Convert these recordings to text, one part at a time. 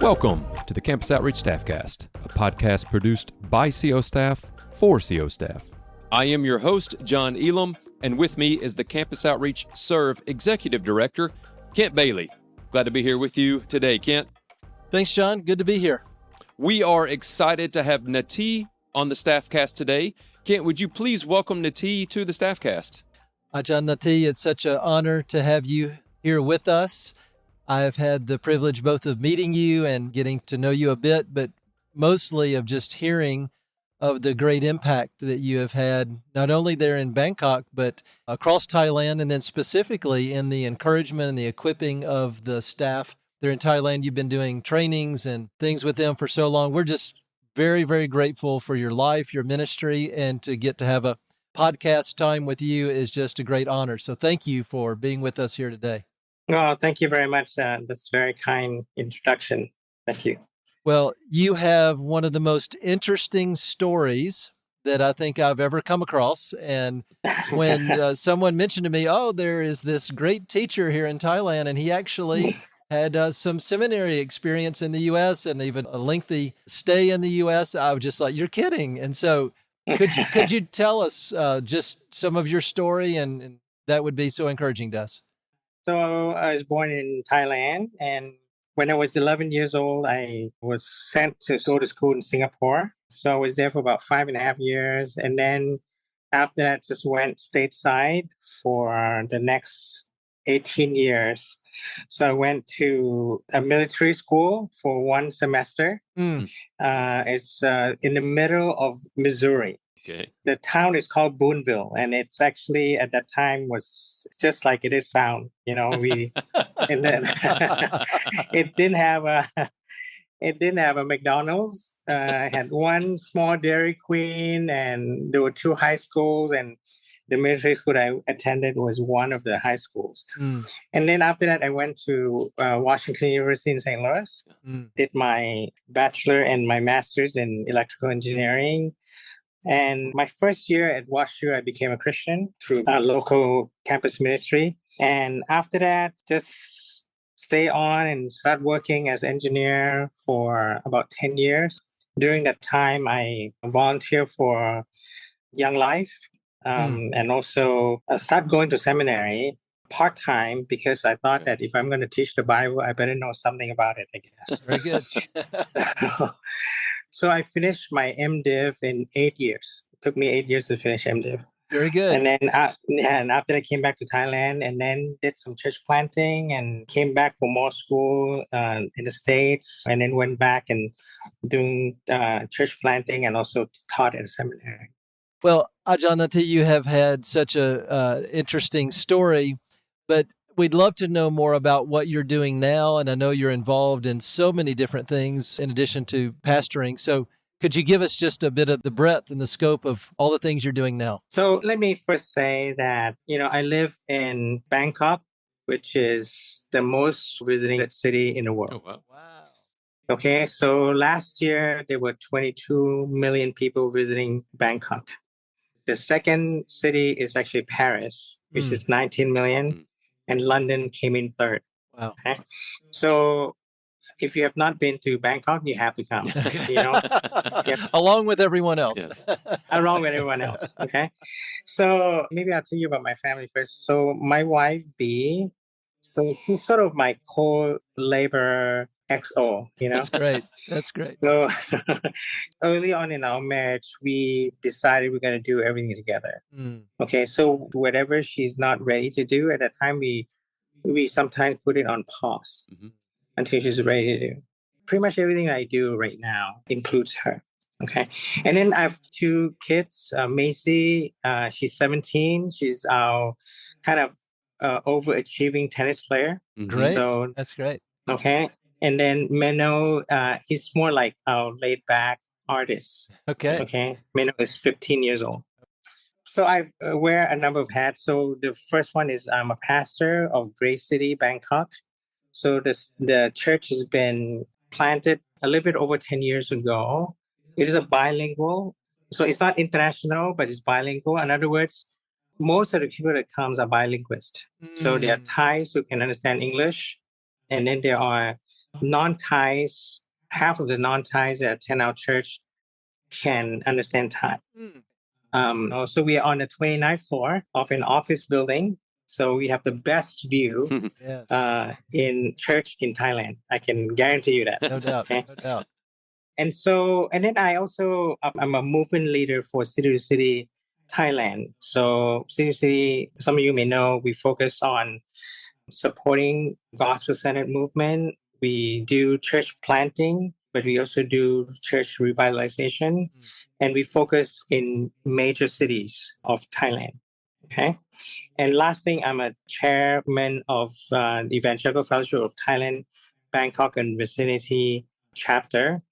Welcome to the Campus Outreach Staffcast, a podcast produced by CO staff for CO staff. I am your host, John Elam, and with me is the Campus Outreach Serve Executive Director, Kent Bailey. Glad to be here with you today, Kent. Thanks, John. Good to be here. We are excited to have Natee on the Staffcast today. Kent, would you please welcome Natee to the Staffcast? Ajahn Natee, it's such an honor to have you here with us. I've had the privilege both of meeting you and getting to know you a bit, but mostly of just hearing of the great impact that you have had, not only there in Bangkok, but across Thailand, and then specifically in the encouragement and the equipping of the staff there in Thailand. You've been doing trainings and things with them for so long. We're just very, very grateful for your life, your ministry, and to get to have a podcast time with you is just a great honor. So thank you for being with us here today. Well, thank you very much. That's a very kind introduction. Thank you. Well, you have one of the most interesting stories that I think I've ever come across. And when someone mentioned to me, oh, there is this great teacher here in Thailand, and he actually had some seminary experience in the U.S. and even a lengthy stay in the U.S., I was just like, you're kidding. And so could you tell us just some of your story? And that would be so encouraging to us. So I was born in Thailand, and when I was 11 years old, I was sent to go to school in Singapore. So I was there for about 5.5 years. And then after that, just went stateside for the next 18 years. So I went to a military school for one semester. It's in the middle of Missouri. Okay. The town is called Boonville, and it's actually at that time was just like it is sound. And then it didn't have a McDonald's. I had one small Dairy Queen, and there were 2 high schools, and the military school I attended was one of the high schools. And then after that, I went to Washington University in St. Louis, did my bachelor and my master's in electrical engineering. And my first year at WashU, I became a Christian through a local campus ministry. And after that, just stay on and start working as engineer for about 10 years. During that time, I volunteered for Young Life. And also start going to seminary part-time because I thought that if I'm going to teach the Bible, I better know something about it, I guess. Very good. So I finished my MDiv in 8 years. It took me 8 years to finish MDiv. Very good. And then after I came back to Thailand and then did some church planting and came back for more school in the States, and then went back and doing church planting and also taught at a seminary. Well, Ajahn Natee, you have had such a interesting story, but we'd love to know more about what you're doing now. And I know you're involved in so many different things in addition to pastoring. So could you give us just a bit of the breadth and the scope of all the things you're doing now? So let me first say that, I live in Bangkok, which is the most visited city in the world. Oh, wow. Okay, so last year there were 22 million people visiting Bangkok. The second city is actually Paris, which is 19 million, and London came in third. Wow. Okay? So if you have not been to Bangkok, you have to come. Along with everyone else. Yes. Along with everyone else. Okay. So maybe I'll tell you about my family first. So my wife, B, so she's sort of my co-labor XO, That's great. That's great. So early on in our marriage, we decided we're going to do everything together. Okay, so whatever she's not ready to do at that time, we sometimes put it on pause until she's ready to do. Pretty much everything I do right now includes her. Okay, and then I have 2 kids. Macy, she's 17. She's our kind of overachieving tennis player. Great. So, that's great. Okay. And then Menno, he's more like a laid-back artist. Okay. Okay. Menno is 15 years old. So I wear a number of hats. So the first one is I'm a pastor of Grace City, Bangkok. So the church has been planted a little bit over 10 years ago. It is a bilingual. So it's not international, but it's bilingual. In other words, most of the people that comes are bilinguists. So there are Thais who can understand English. And then there are non-Thais, half of the non-Thais that attend our church can understand Thai. So we are on the 29th floor of an office building. So we have the best view Yes. in church in Thailand. I can guarantee you that. No doubt. Okay? No doubt. And then I'm a movement leader for City to City Thailand. So City to City, some of you may know, we focus on supporting gospel-centered movement. We do church planting, but we also do church revitalization, and we focus in major cities of Thailand. Okay. And last thing, I'm a chairman of the Evangelical Fellowship of Thailand, Bangkok and vicinity chapter.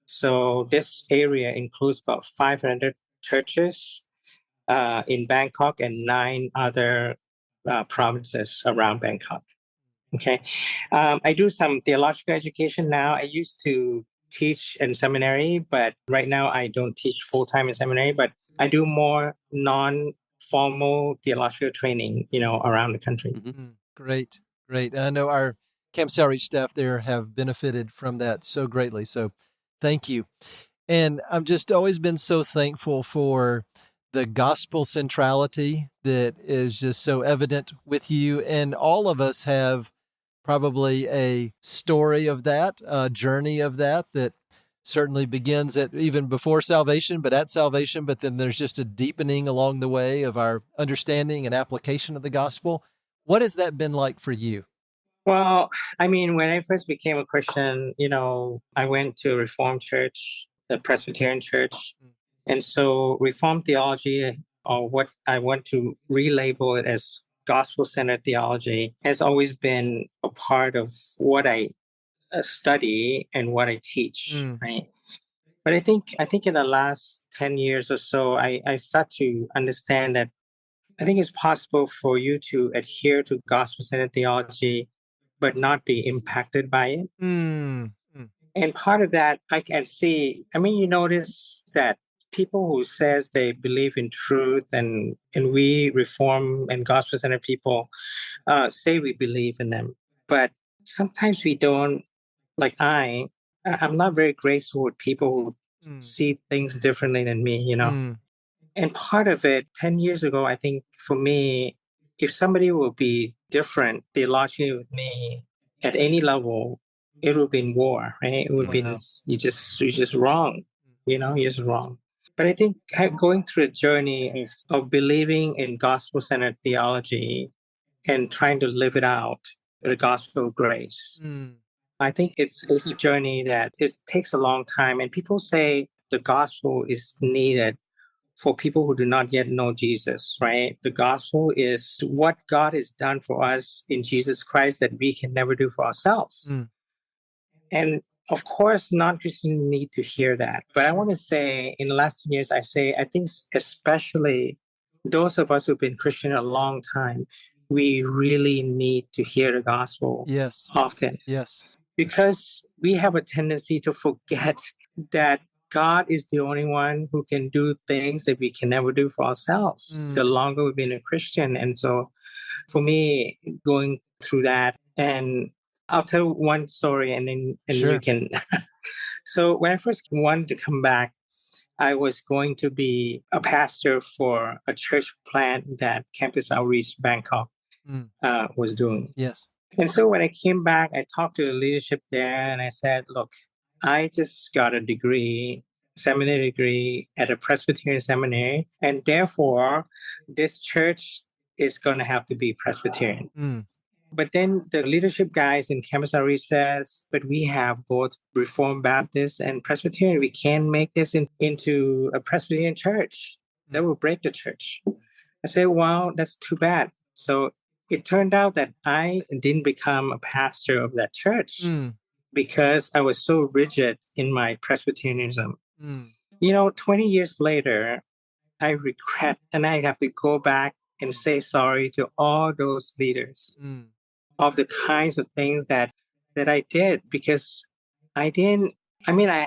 So this area includes about 500 churches in Bangkok and 9 other provinces around Bangkok. Okay. I do some theological education now. I used to teach in seminary, but right now I don't teach full-time in seminary, but I do more non-formal theological training, around the country. Great. And I know our Campus Outreach staff there have benefited from that so greatly. So thank you. And I've just always been so thankful for the gospel centrality that is just so evident with you. And all of us have probably a story of that, a journey of that certainly begins at even before salvation, but at salvation. But then there's just a deepening along the way of our understanding and application of the gospel. What has that been like for you? Well, I mean, when I first became a Christian, I went to a Reformed church, the Presbyterian church. And so Reformed theology, or what I want to relabel it as gospel-centered theology, has always been a part of what I study and what I teach, right? But I think in the last 10 years or so, I start to understand that I think it's possible for you to adhere to gospel-centered theology, but not be impacted by it. And part of that I can see, you notice that people who says they believe in truth and we Reform and gospel-centered people say we believe in them. But sometimes we don't, like I'm not very graceful with people who see things differently than me, And part of it, 10 years ago, I think for me, if somebody will be different theologically with me at any level, it would be in war, right? It would be you're just wrong, you're just wrong. But I think going through a journey of believing in gospel-centered theology and trying to live it out, the gospel of grace, I think it's a journey that it takes a long time. And people say the gospel is needed for people who do not yet know Jesus, right? The gospel is what God has done for us in Jesus Christ that we can never do for ourselves. And of course, non-Christians need to hear that. But I want to say in the last 10 years, I think especially those of us who've been Christian a long time, we really need to hear the gospel often. Yes. Because we have a tendency to forget that God is the only one who can do things that we can never do for ourselves the longer we've been a Christian. And so for me, going through that, and I'll tell one story and then you can. So when I first wanted to come back, I was going to be a pastor for a church plant that Campus Outreach Bangkok was doing. Yes. And so when I came back, I talked to the leadership there and I said, look, I just got a seminary degree at a Presbyterian seminary, and therefore this church is going to have to be Presbyterian. But then the leadership guys in Campus Outreach says, but we have both Reformed Baptist and Presbyterian. We can't make this into a Presbyterian church. That will break the church. I said, well, that's too bad. So it turned out that I didn't become a pastor of that church because I was so rigid in my Presbyterianism. 20 years later, I regret and I have to go back and say sorry to all those leaders of the kinds of things that I did because I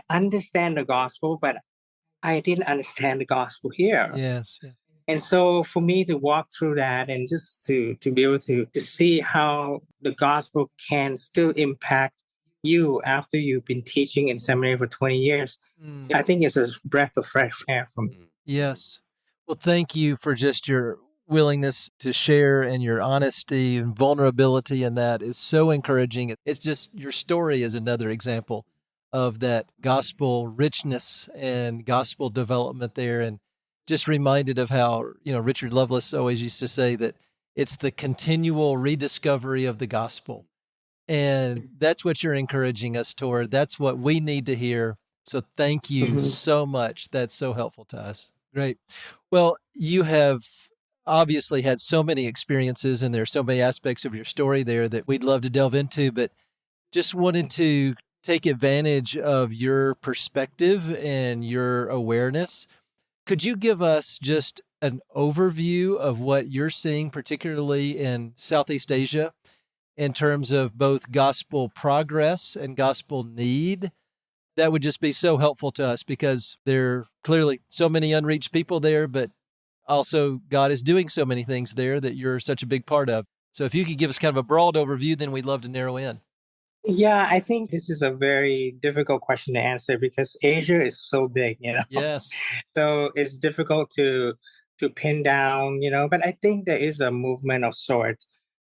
understand the gospel, but I didn't understand the gospel here. Yes. And so for me to walk through that and just to be able to see how the gospel can still impact you after you've been teaching in seminary for 20 years. I think it's a breath of fresh air for me. Yes. Well, thank you for just your willingness to share and your honesty and vulnerability, and that is so encouraging. It's just your story is another example of that gospel richness and gospel development there. And just reminded of how, Richard Lovelace always used to say that it's the continual rediscovery of the gospel. And that's what you're encouraging us toward. That's what we need to hear. So thank you so much. That's so helpful to us. Great. Well, you have obviously had so many experiences, and there's so many aspects of your story there that we'd love to delve into, but just wanted to take advantage of your perspective and your awareness. Could you give us just an overview of what you're seeing, particularly in Southeast Asia, in terms of both gospel progress and gospel need? That would just be so helpful to us because there are clearly so many unreached people there, but also God is doing so many things there that you're such a big part of. So if you could give us kind of a broad overview, then we'd love to narrow in. Yeah, I think this is a very difficult question to answer because Asia is so big, Yes. So it's difficult to pin down, but I think there is a movement of sort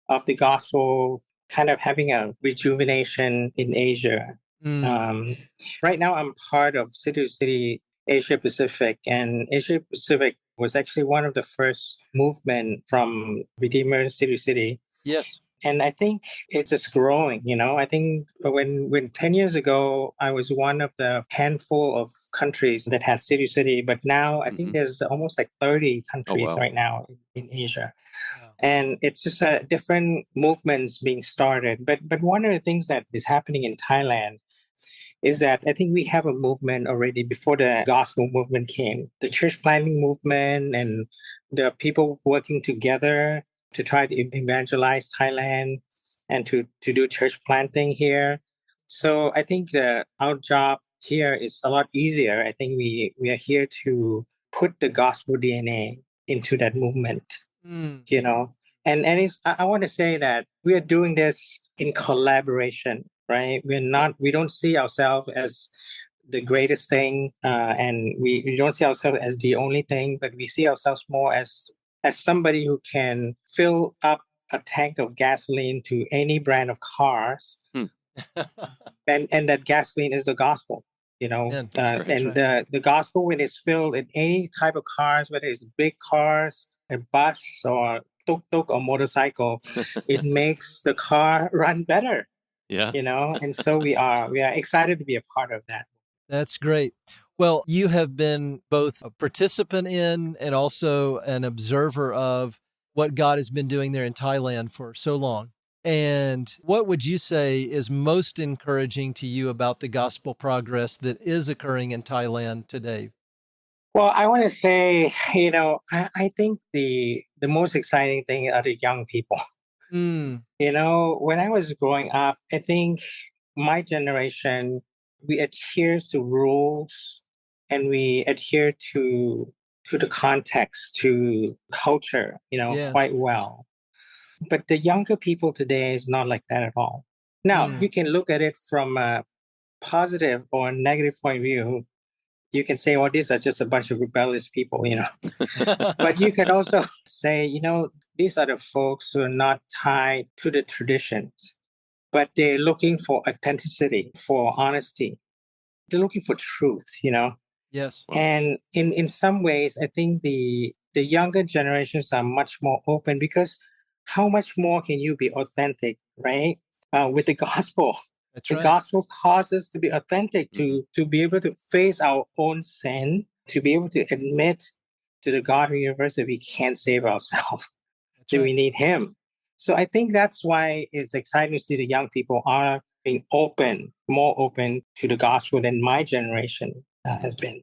of the gospel kind of having a rejuvenation in Asia. Right now, I'm part of City to City Asia Pacific, and Asia Pacific was actually one of the first movement from Redeemer City to City. Yes. And I think it's just growing, I think when 10 years ago, I was one of the handful of countries that had City to City, but now I think there's almost like 30 countries right now in Asia. Wow. And it's just different movements being started. But one of the things that is happening in Thailand is that I think we have a movement already before the gospel movement came. The church planting movement and the people working together to try to evangelize Thailand and to do church planting here. So I think our job here is a lot easier. I think we are here to put the gospel DNA into that movement, And I want to say that we are doing this in collaboration, right? We don't see ourselves as the greatest thing, and we don't see ourselves as the only thing, but we see ourselves more as somebody who can fill up a tank of gasoline to any brand of cars, and that gasoline is the gospel. Man, that's great, and right. the gospel, when it's filled in any type of cars, whether it's big cars, a bus, or tuk-tuk or motorcycle, it makes the car run better. Yeah. And so we are excited to be a part of that. That's great. Well, you have been both a participant in and also an observer of what God has been doing there in Thailand for so long. And what would you say is most encouraging to you about the gospel progress that is occurring in Thailand today? Well, I want to say, I think the most exciting thing are the young people. When I was growing up, I think my generation, we adhere to rules and we adhere to the context, to culture, Yes. quite well. But the younger people today is not like that at all. Now, you can look at it from a positive or negative point of view. You can say, well, these are just a bunch of rebellious people, But you can also say, these are the folks who are not tied to the traditions, but they're looking for authenticity, for honesty. They're looking for truth, Yes. And in some ways, I think the younger generations are much more open because how much more can you be authentic, right? With the gospel. That's The right. gospel calls us to be authentic, to be able to face our own sin, to be able to admit to the God of the universe that we can't save ourselves, that we need Him. So I think that's why it's exciting to see the young people are being more open to the gospel than my generation has been.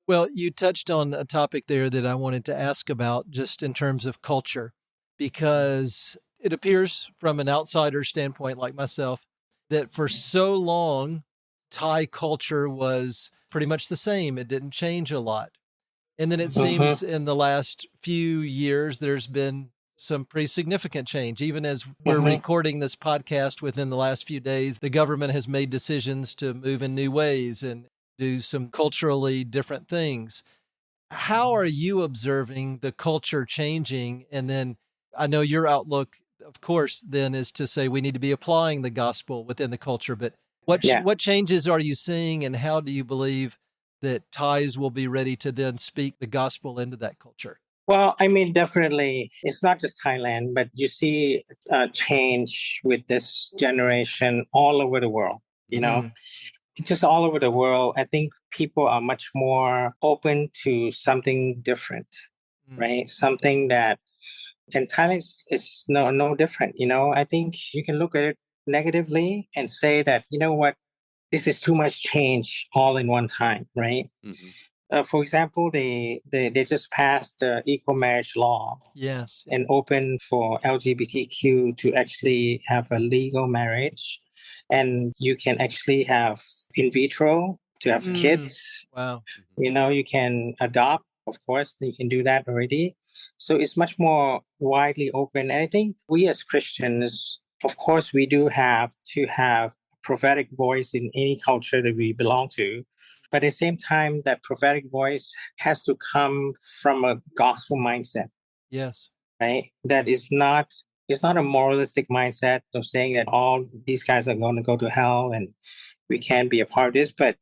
Well, you touched on a topic there that I wanted to ask about just in terms of culture, because it appears from an outsider standpoint like myself that for so long, Thai culture was pretty much the same. It didn't change a lot. And then it seems in the last few years, there's been some pretty significant change. Even as we're recording this podcast within the last few days, the government has made decisions to move in new ways and do some culturally different things. How are you observing the culture changing? And then I know your outlook, of course, then is to say we need to be applying the gospel within the culture. But what changes are you seeing, and how do you believe that Thais will be ready to then speak the gospel into that culture? Well, I mean, definitely, it's not just Thailand, but you see a change with this generation all over the world, just all over the world. I think people are much more open to something different, right? Something that, and Thailand is no different, I think you can look at it negatively and say that, you know what, this is too much change all in one time, right? For example, they just passed the equal marriage law. Yes. And open for LGBTQ to actually have a legal marriage. And you can actually have in vitro to have kids. Wow. You can adopt, of course, you can do that already. So it's much more widely open. And I think we as Christians, of course, we do have to have prophetic voice in any culture that we belong to. But at the same time, that prophetic voice has to come from a gospel mindset. Yes. Right? That is not, it's not a moralistic mindset of saying that all these guys are going to go to hell and we can't be a part of this. But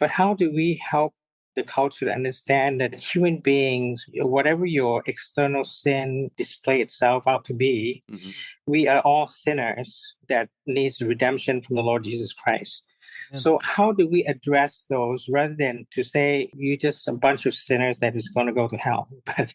how do we help the culture to understand that human beings, whatever your external sin display itself out to be, we are all sinners that needs redemption from the Lord Jesus Christ. So how do we address those rather than to say you're just a bunch of sinners that is going to go to hell? But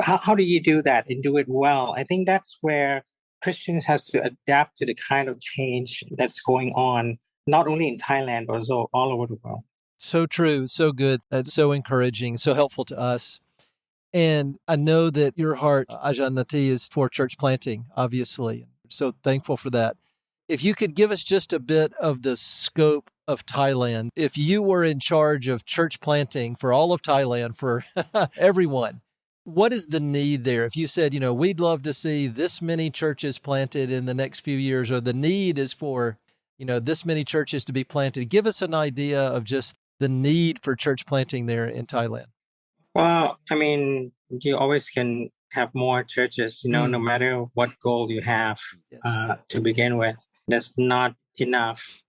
how do you do that and do it well? I think that's where Christians has to adapt to the kind of change that's going on, not only in Thailand, but also all over the world. So true. So good. That's so encouraging, so helpful to us. And I know that your heart, Ajahn Natee, is for church planting, obviously. So thankful for that. If you could give us just a bit of the scope of Thailand, if you were in charge of church planting for all of Thailand, for everyone, what is the need there? If you said, we'd love to see this many churches planted in the next few years, or the need is for, this many churches to be planted, give us an idea of just the need for church planting there in Thailand. Well, I mean, you always can have more churches, no matter what goal you have to begin with. There's not enough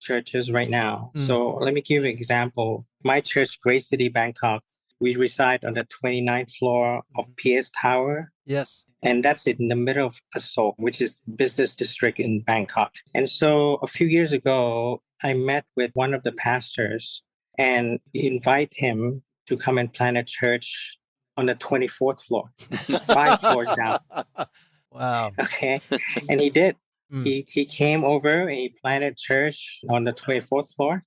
churches right now. So let me give you an example. My church, Grace City, Bangkok, we reside on the 29th floor of PS Tower. Yes. And that's in the middle of Seoul, which is business district in Bangkok. And so a few years ago, I met with one of the pastors and invite him to come and plant a church on the 24th floor, 5 floors down. Wow. Okay. And he did. He came over and he planted church on the 24th floor.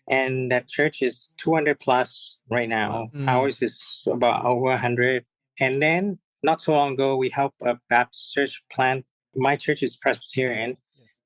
And that church is 200 plus right now. Ours is about over 100. And then not so long ago, we helped a Baptist church plant. My church is Presbyterian,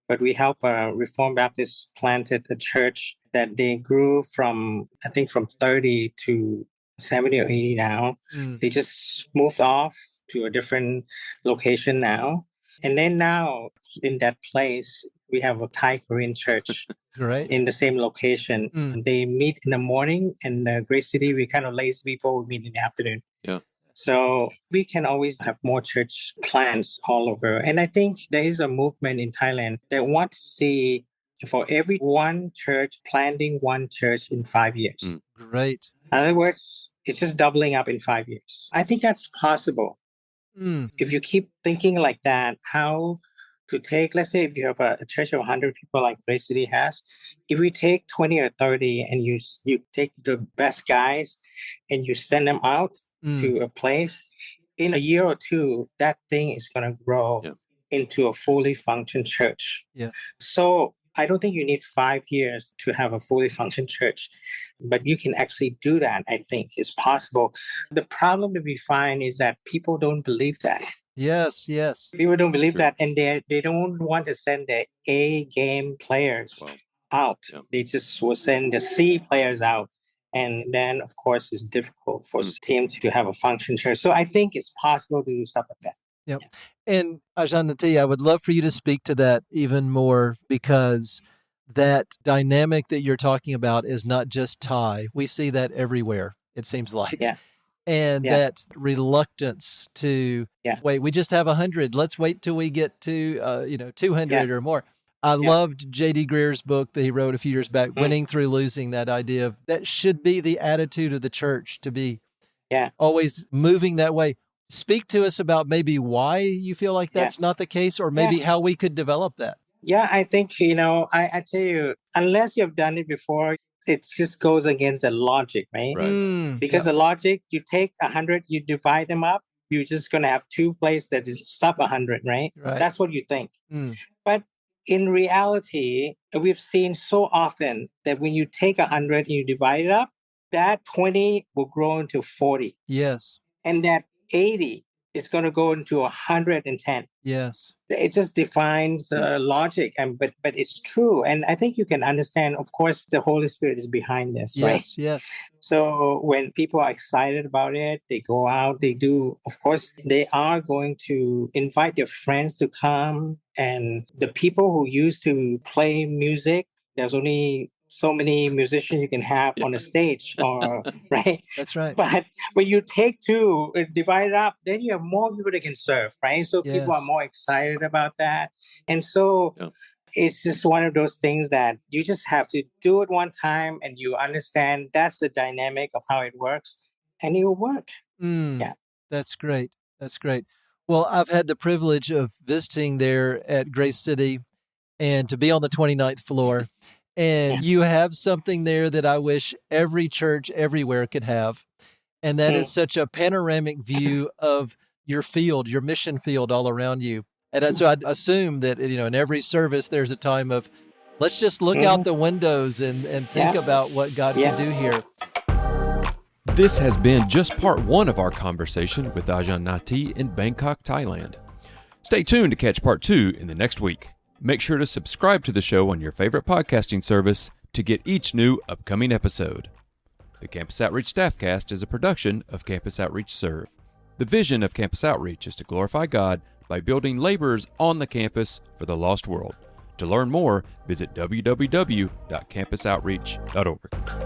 but we helped a Reformed Baptist planted a church that they grew from, I think, from 30 to 70 or 80 now. They just moved off to a different location now. And then now in that place, we have a Thai Korean church in the same location. They meet in the morning, and Grace City, we kind of lazy people, we meet in the afternoon. Yeah. So we can always have more church plants all over. And I think there is a movement in Thailand that want to see for every one church, planting one church in 5 years. Great. In other words, it's just doubling up in 5 years. I think that's possible. If you keep thinking like that, how to take, let's say if you have a church of 100 people like Grace City has, if we take 20 or 30 and you take the best guys and you send them out to a place, in a year or two, that thing is going to grow into a fully functioning church. Yes. So I don't think you need 5 years to have a fully functioning church, but you can actually do that. I think it's possible. The problem that we find is that people don't believe that. Yes. People don't believe that, and they don't want to send their A game players out. They just will send the C players out. And then, of course, it's difficult for teams to have a functioning church. So I think it's possible to do stuff like that. Yep. And Ajahn Natee, I would love for you to speak to that even more, because that dynamic that you're talking about is not just Thai. We see that everywhere, it seems like. Yeah. And Yeah. that reluctance to wait, we just have 100. Let's wait till we get to 200 or more. I loved J.D. Greer's book that he wrote a few years back, Winning Through Losing, that idea of that should be the attitude of the church, to be always moving that way. Speak to us about maybe why you feel like that's not the case, or maybe how we could develop that. Yeah, I think, I tell you, unless you've done it before, it just goes against the logic, right? Because the logic, you take 100, you divide them up, you're just going to have two places that is sub 100, right? That's what you think. But in reality, we've seen so often that when you take 100 and you divide it up, that 20 will grow into 40. Yes. And that 80 is going to go into 110. Yes. It just defines logic, but it's true. And I think you can understand, of course, the Holy Spirit is behind this, right? Yes. So when people are excited about it, they go out, they do, of course, they are going to invite their friends to come. And the people who used to play music, there's only so many musicians you can have on a stage, or right? That's right. But when you take two, divide it up, then you have more people that can serve, right? So people are more excited about that. And so it's just one of those things that you just have to do it one time, and you understand that's the dynamic of how it works, and it will work. That's great. That's great. Well, I've had the privilege of visiting there at Grace City and to be on the 29th floor. And you have something there that I wish every church everywhere could have. And that is such a panoramic view of your field, your mission field all around you. And so I'd assume that, in every service, there's a time of, let's just look out the windows and think about what God can do here. This has been just part one of our conversation with Ajahn Natee in Bangkok, Thailand. Stay tuned to catch part two in the next week. Make sure to subscribe to the show on your favorite podcasting service to get each new upcoming episode. The Campus Outreach Staffcast is a production of Campus Outreach Serve. The vision of Campus Outreach is to glorify God by building laborers on the campus for the lost world. To learn more, visit www.campusoutreach.org.